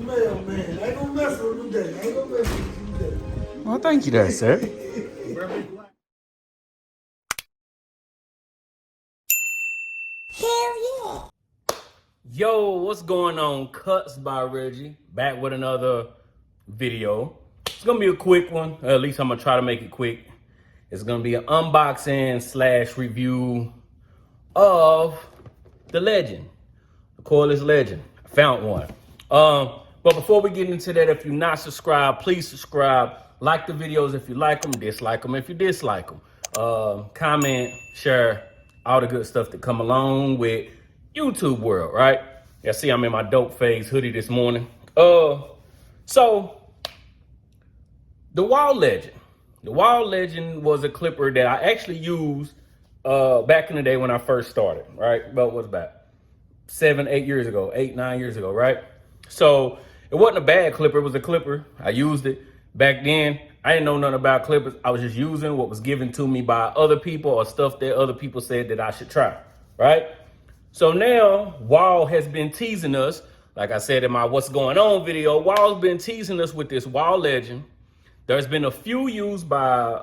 mailman. I ain't gonna mess with him today. I ain't gonna mess with him today. Well, thank you there, sir. Hell yeah. Yo, what's going on? Cuts by Reggie. Back with another video. It's gonna be a quick one. At least I'm gonna try to make it quick. It's gonna be an unboxing / review of the Legend, the Cordless Legend. I found one. But before we get into that, if you're not subscribed, please subscribe. Like the videos if you like them, dislike them if you dislike them. Comment, share, all the good stuff that come along with YouTube world, right? Yeah, see, I'm in my dope phase hoodie this morning. So the Wahl Legend. The Wahl Legend was a clipper that I actually used back in the day when I first started, right? But what's that? 8 years ago, 9 years ago, right? So it wasn't a bad clipper, it was a clipper. I used it back then. I didn't know nothing about clippers. I was just using what was given to me by other people or stuff that other people said that I should try, right? So now Wahl has been teasing us. Like I said in my What's Going On video, Wahl's been teasing us with this Wahl Legend. There's been a few used by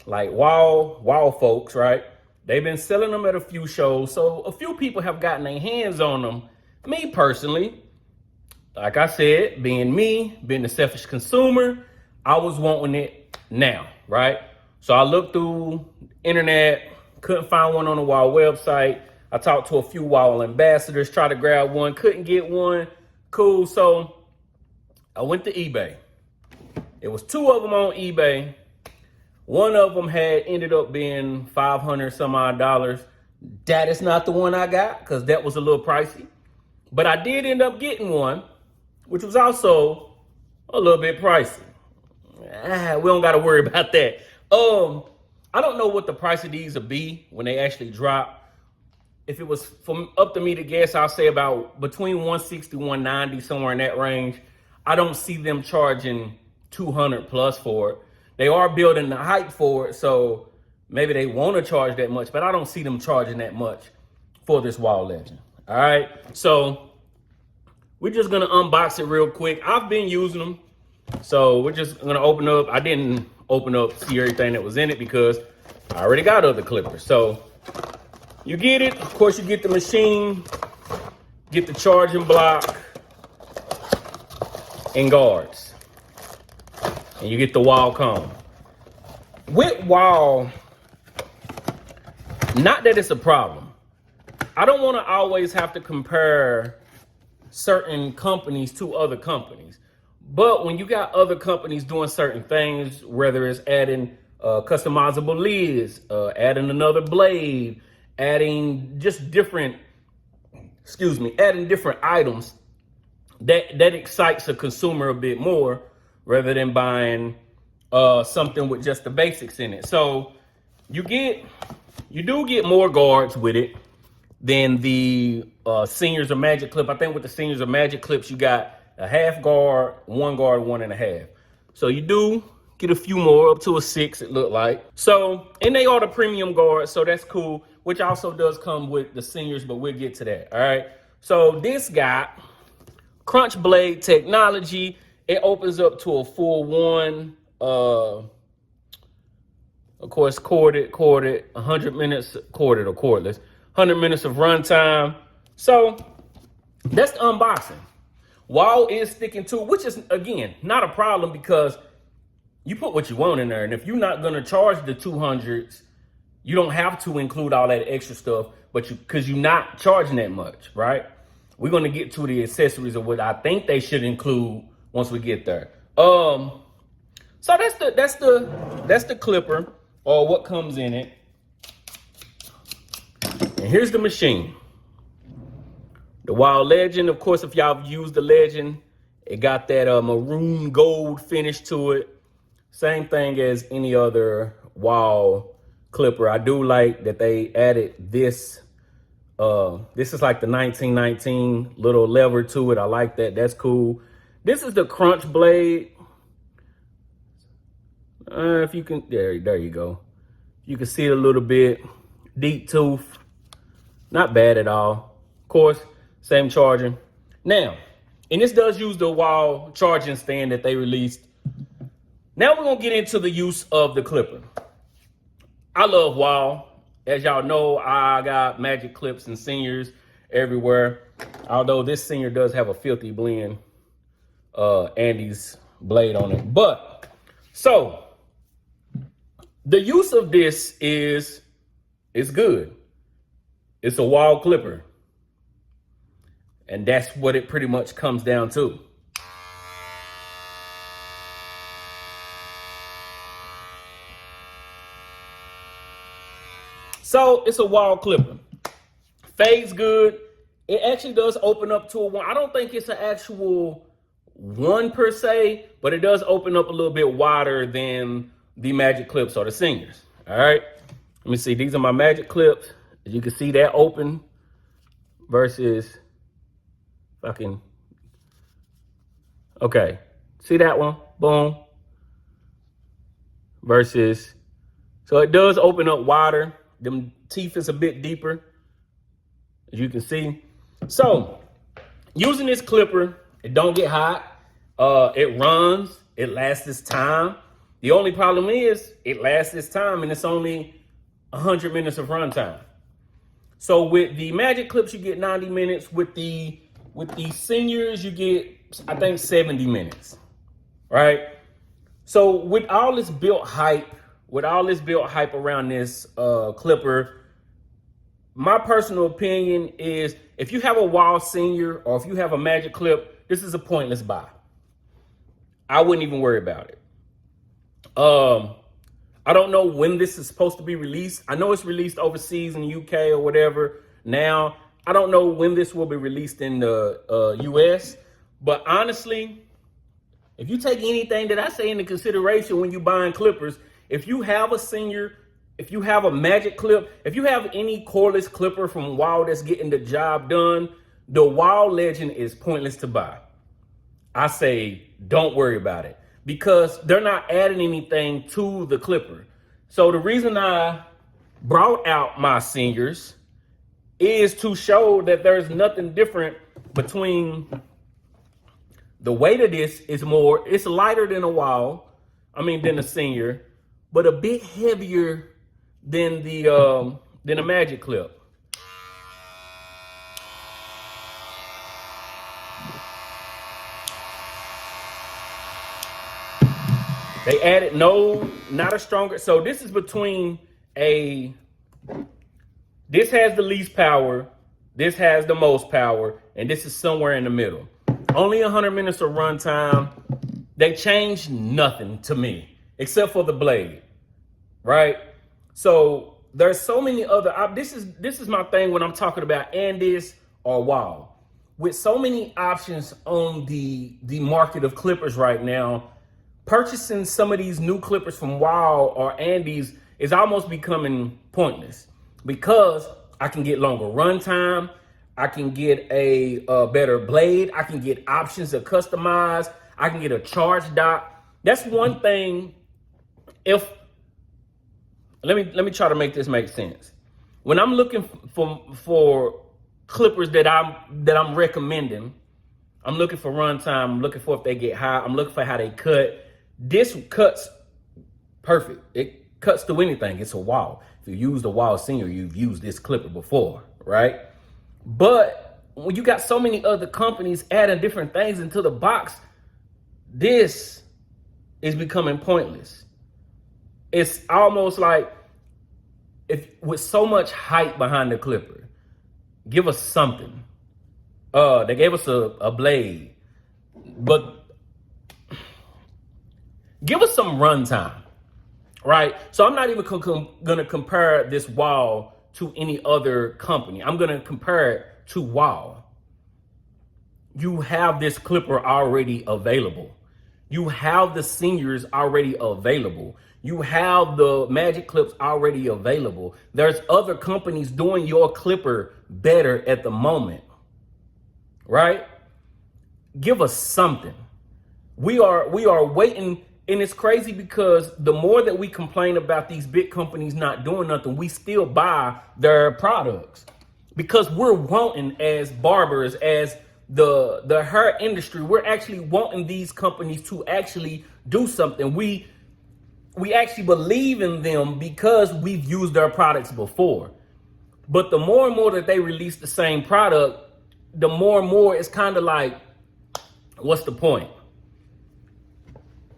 like Wahl folks, right? They've been selling them at a few shows. So a few people have gotten their hands on them. Me personally, like I said, being the selfish consumer, I was wanting it now, right? So I looked through internet, couldn't find one on the Wahl website. I talked to a few Wahl ambassadors, tried to grab one, couldn't get one. Cool, so I went to eBay. It was two of them on eBay. One of them had ended up being $500 some odd. That is not the one I got because that was a little pricey. But I did end up getting one, which was also a little bit pricey. We don't got to worry about that. I don't know what the price of these will be when they actually drop. If it was up to me to guess, I'll say about between 160, 190, somewhere in that range. I don't see them charging 200 plus for it. They are building the hype for it, so maybe they want to charge that much, but I don't see them charging that much for this Wahl Legend. All right, so we're just gonna unbox it real quick. I've been using them, so we're just gonna open up. I didn't open up, see everything that was in it because I already got other clippers. So you get it, of course you get the machine, get the charging block and guards. And you get the Wahl comb. With Wahl, not that it's a problem. I don't want to always have to compare certain companies to other companies. But when you got other companies doing certain things, whether it's adding customizable lids, adding another blade, adding just different, adding different items, that excites a consumer a bit more rather than buying something with just the basics in it. So you do get more guards with it than the Seniors or Magic Clip. I think with the Seniors or Magic Clips, you got a half guard, 1.5. So you do get a few more, up to a 6, it looked like. So, and they are the premium guards, so that's cool, which also does come with the Seniors, but we'll get to that, all right? So this got Crunch Blade technology. It opens up to a full one, of course, corded, 100 minutes, corded or cordless, 100 minutes of runtime. So that's the unboxing. Wahl is sticking to, which is, again, not a problem because you put what you want in there. And if you're not going to charge the 200s, you don't have to include all that extra stuff, but because you're not charging that much, right? We're going to get to the accessories of what I think they should include once we get there. So that's the clipper or what comes in it. And here's the machine. The Wahl Legend, of course, if y'all have used the Legend, it got that maroon gold finish to it. Same thing as any other Wahl clipper. I do like that they added this. This is like the 1919 little lever to it. I like that. That's cool. This is the Crunch Blade. If you can, there you go. You can see it a little bit. Deep tooth. Not bad at all. Of course, same charging. Now, and this does use the Wahl charging stand that they released. Now we're gonna get into the use of the clipper. I love Wahl. As y'all know, I got magic clips and seniors everywhere. Although this senior does have a filthy blend Andy's blade on it. But so the use of this is good. It's a Wahl clipper. And that's what it pretty much comes down to. So it's a Wahl clipper. Fades good. It actually does open up to a one. I don't think it's an actual one per se, but it does open up a little bit wider than the magic clips or the seniors. All right. Let me see. These are my magic clips. As you can see, that open versus fucking. Okay. See that one? Boom. Versus. So it does open up wider. Them teeth is a bit deeper, as you can see. So using this clipper, it don't get hot. It runs. It lasts its time. The only problem is it lasts its time and it's only 100 minutes of run time. So with the magic clips, you get 90 minutes. With the seniors, you get, I think, 70 minutes, right? So with all this built hype around this clipper, my personal opinion is if you have a Wahl senior or if you have a magic clip, this is a pointless buy. I wouldn't even worry about it. I don't know when this is supposed to be released. I know it's released overseas in the UK or whatever. Now, I don't know when this will be released in the US, but honestly, if you take anything that I say into consideration when you're buying clippers, if you have a senior, if you have a magic clip, if you have any cordless clipper from Wahl that's getting the job done, the Wahl Legend is pointless to buy. I say don't worry about it because they're not adding anything to the clipper. So the reason I brought out my seniors is to show that there's nothing different between the weight of this is more, it's lighter than than a senior, but a bit heavier than a magic clip. They added not a stronger. So this is between this has the least power, this has the most power, and this is somewhere in the middle. Only 100 minutes of run time. They changed nothing to me except for the blade, right? So there's so many other. This is my thing when I'm talking about Andes or Wahl. With so many options on the market of clippers right now, purchasing some of these new clippers from Wahl or Andes is almost becoming pointless because I can get longer run time. I can get a better blade. I can get options to customize. I can get a charge dock. That's one thing. Let me try to make this make sense. When I'm looking for clippers that I'm recommending, I'm looking for run time. I'm looking for if they get high. I'm looking for how they cut. This cuts perfect. It cuts through anything. It's a Wahl. If you use the Wahl senior, you've used this clipper before, right? But when you got so many other companies adding different things into the box, this is becoming pointless. It's almost like with so much hype behind the clipper, give us something. They gave us a blade, but give us some run time, right? So I'm not even gonna compare this Wahl to any other company. I'm gonna compare it to Wahl. You have this clipper already available. You have the seniors already available. You have the magic clips already available. There's other companies doing your clipper better at the moment, right? Give us something. We are waiting. And it's crazy because the more that we complain about these big companies not doing nothing, we still buy their products because we're wanting as barbers, as the hair industry, we're actually wanting these companies to actually do something. We actually believe in them because we've used their products before. But the more and more that they release the same product, the more and more it's kind of like, what's the point?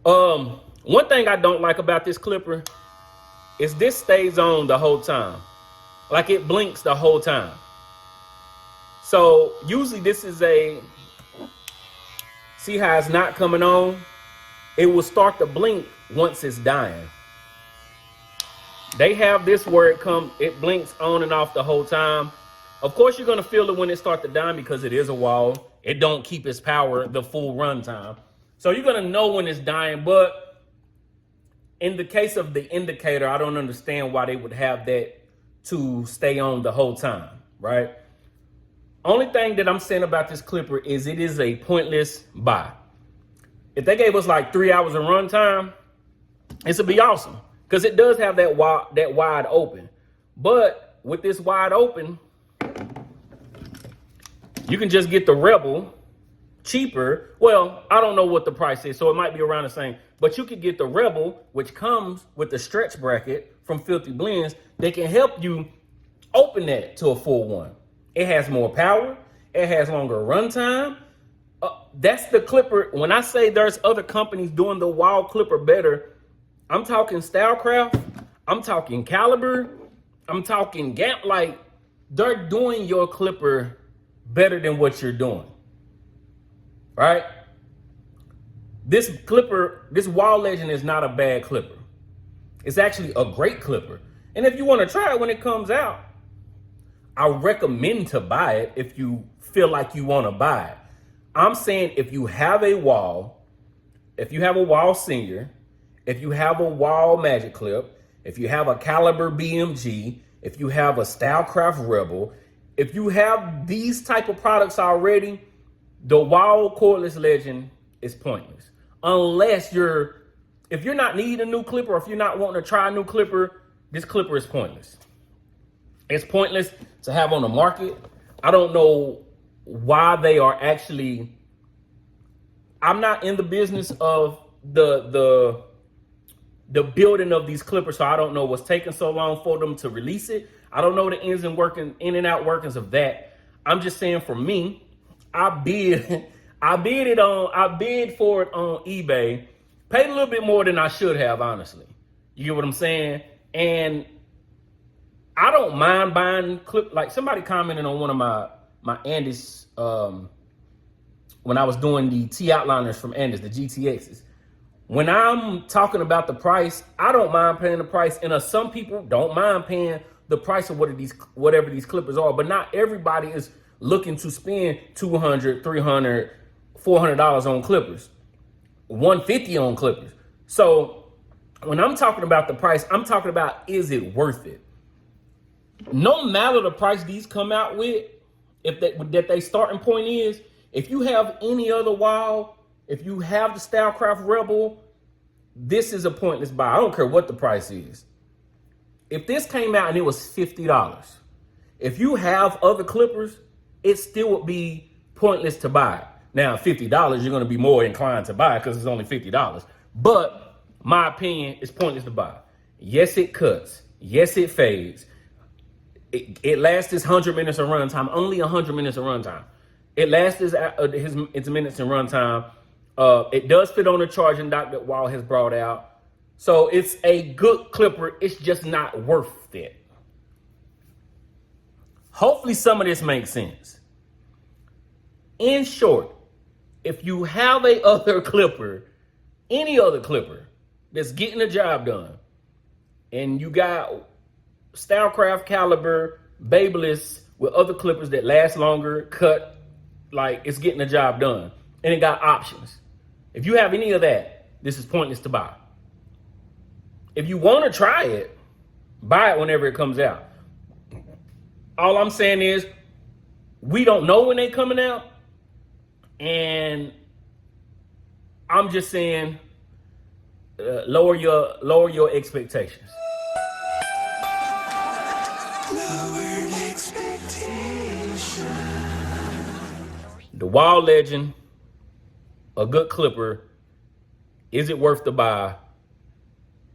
One thing I don't like about this clipper is this stays on the whole time. Like it blinks the whole time. So usually this is see how it's not coming on? It will start to blink once it's dying. They have this where it blinks on and off the whole time. Of course, you're gonna feel it when it starts to die because it is a Wahl. It don't keep its power the full run time. So you're gonna know when it's dying, but in the case of the indicator, I don't understand why they would have that to stay on the whole time, right? Only thing that I'm saying about this clipper is it is a pointless buy. If they gave us like 3 hours of run time, this would be awesome because it does have that wide open. But with this wide open, you can just get the Rebel cheaper. Well, I don't know what the price is, so it might be around the same. But you could get the Rebel, which comes with the stretch bracket from Filthy Blends. They can help you open that to a full one. It has more power. It has longer runtime. That's the clipper. When I say there's other companies doing the Wahl clipper better, I'm talking Stylecraft. I'm talking Caliber. I'm talking Gap. Like, they're doing your clipper better than what you're doing. Right? This clipper, this Wahl Legend is not a bad clipper. It's actually a great clipper. And if you want to try it when it comes out, I recommend to buy it if you feel like you want to buy it. I'm saying if you have a Wahl, if you have a Wahl Senior, if you have a Wahl Magic Clip, if you have a Caliber BMG, if you have a Stylecraft Rebel, if you have these type of products already, the Wahl Cordless Legend is pointless. Unless if you're not needing a new clipper, or if you're not wanting to try a new clipper, this clipper is pointless. It's pointless to have on the market. I don't know why they are actually, I'm not in the business of the building of these clippers, so I don't know what's taking so long for them to release it. I don't know the in and out workings of that. I'm just saying for me, I bid for it on eBay, paid a little bit more than I should have, honestly. You get what I'm saying? And I don't mind buying like somebody commented on one of my Andis, when I was doing the T outliners from Andis, the GTXs. When I'm talking about the price, I don't mind paying the price. And some people don't mind paying the price of whatever these clippers are, but not everybody is looking to spend $200, $300, $400 on clippers, $150 on clippers. So when I'm talking about the price, I'm talking about, is it worth it? No matter the price these come out with, that they starting point is, if you have any other Wahl, if you have the Stylecraft Rebel, this is a pointless buy. I don't care what the price is. If this came out and it was $50, if you have other clippers, it still would be pointless to buy. Now, $50, you're going to be more inclined to buy because it's only $50. But my opinion, is pointless to buy. Yes, it cuts. Yes, it fades. It lasts its 100 minutes of runtime, only 100 minutes of runtime. It lasts its minutes in runtime. It does fit on the charging dock that Wahl has brought out. So it's a good clipper. It's just not worth it. Hopefully some of this makes sense. In short, if you have any other clipper that's getting the job done, and you got Stylecraft, Caliber, Babyliss with other clippers that last longer, cut, like it's getting the job done, and it got options. If you have any of that, this is pointless to buy. If you want to try it, buy it whenever it comes out. All I'm saying is, we don't know when they're coming out, and I'm just saying, lower your expectations. The Wahl Legend, a good clipper. Is it worth the buy?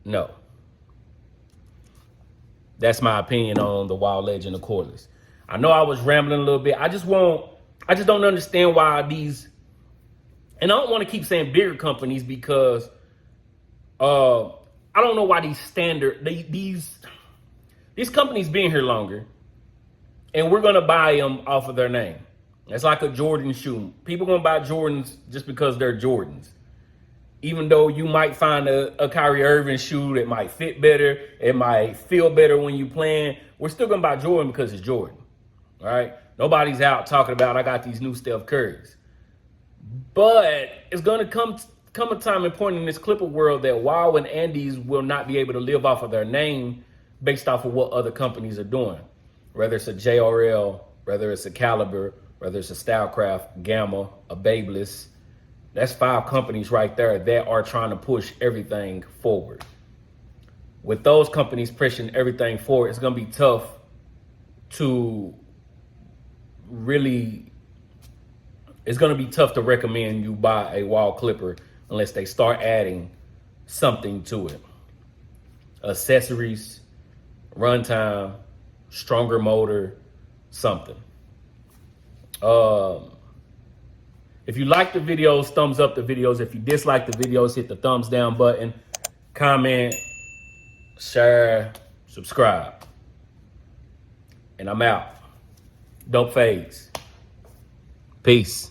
No. That's my opinion on the Wahl Legend of Cordless. I know I was rambling a little bit. I just don't understand why these, and I don't want to keep saying bigger companies because I don't know why these companies being here longer and we're gonna buy them off of their name. It's like a Jordan shoe. People gonna buy Jordans just because they're Jordans. Even though you might find a Kyrie Irving shoe that might fit better, it might feel better when you playing, we're still gonna buy Jordan because it's Jordan. All right? Nobody's out talking about I got these new Steph Currys. But it's gonna come a time and point in this clipper world that Wahl and Andes will not be able to live off of their name based off of what other companies are doing. Whether it's a JRL, whether it's a Caliber, whether it's a Stylecraft, Gamma, a Babeless. That's 5 companies right there that are trying to push everything forward. With those companies pushing everything forward, it's going to be tough to recommend you buy a Wahl clipper unless they start adding something to it. Accessories, runtime, stronger motor, something. If you like the videos, thumbs up the videos. If you dislike the videos, hit the thumbs down button, comment, share, subscribe. And I'm out. Dope fades. Peace.